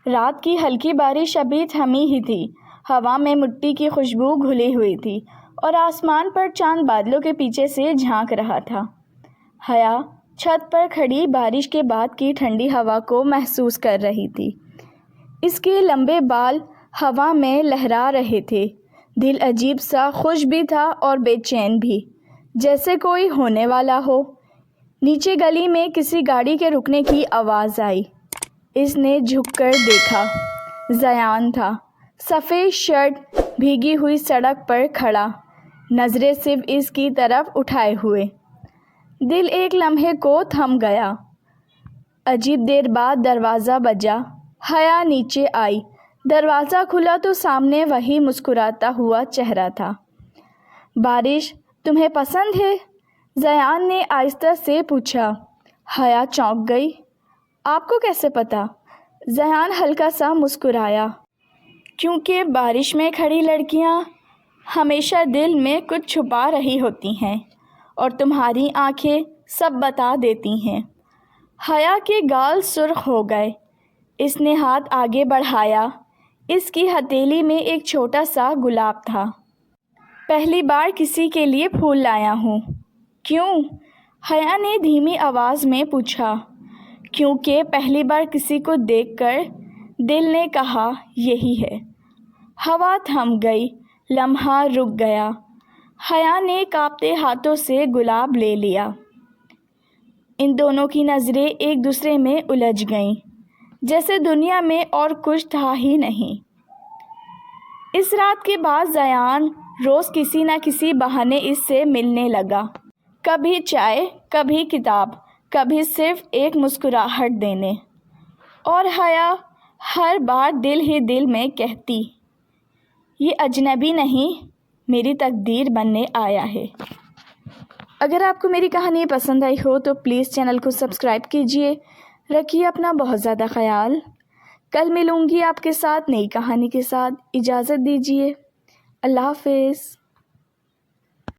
رات کی ہلکی بارش ابھی تھمی ہی تھی۔ ہوا میں مٹی کی خوشبو گھلی ہوئی تھی اور آسمان پر چاند بادلوں کے پیچھے سے جھانک رہا تھا۔ حیا چھت پر کھڑی بارش کے بعد کی ٹھنڈی ہوا کو محسوس کر رہی تھی۔ اس کے لمبے بال ہوا میں لہرا رہے تھے۔ دل عجیب سا خوش بھی تھا اور بے چین بھی، جیسے کوئی ہونے والا ہو۔ نیچے گلی میں کسی گاڑی کے رکنے کی آواز آئی۔ اس نے جھک کر دیکھا۔ زیان تھا، سفید شرٹ، بھیگی ہوئی سڑک پر کھڑا، نظریں صرف اس کی طرف اٹھائے ہوئے۔ دل ایک لمحے کو تھم گیا۔ عجیب دیر بعد دروازہ بجا۔ حیا نیچے آئی۔ دروازہ کھلا تو سامنے وہی مسکراتا ہوا چہرہ تھا۔ بارش تمہیں پسند ہے؟ زیان نے آہستہ سے پوچھا۔ حیا چونک گئی۔ آپ کو کیسے پتا؟ زیان ہلکا سا مسکرایا۔ کیونکہ بارش میں کھڑی لڑکیاں ہمیشہ دل میں کچھ چھپا رہی ہوتی ہیں اور تمہاری آنکھیں سب بتا دیتی ہیں۔ حیا کے گال سرخ ہو گئے۔ اس نے ہاتھ آگے بڑھایا۔ اس کی ہتھیلی میں ایک چھوٹا سا گلاب تھا۔ پہلی بار کسی کے لیے پھول لایا ہوں۔ کیوں؟ حیا نے دھیمی آواز میں پوچھا۔ کیونکہ پہلی بار کسی کو دیکھ کر دل نے کہا یہی ہے۔ ہوا تھم گئی، لمحہ رک گیا۔ حیا نے کانپتے ہاتھوں سے گلاب لے لیا۔ ان دونوں کی نظریں ایک دوسرے میں الجھ گئیں، جیسے دنیا میں اور کچھ تھا ہی نہیں۔ اس رات کے بعد زیان روز کسی نہ کسی بہانے اس سے ملنے لگا۔ کبھی چائے، کبھی کتاب، کبھی صرف ایک مسکراہٹ دینے۔ اور حیا ہر بار دل ہی دل میں کہتی، یہ اجنبی نہیں، میری تقدیر بننے آیا ہے۔ اگر آپ کو میری کہانی پسند آئی ہو تو پلیز چینل کو سبسکرائب کیجیے۔ رکھیے اپنا بہت زیادہ خیال۔ کل ملوں گی آپ کے ساتھ نئی کہانی کے ساتھ۔ اجازت دیجیے۔ اللہ حافظ۔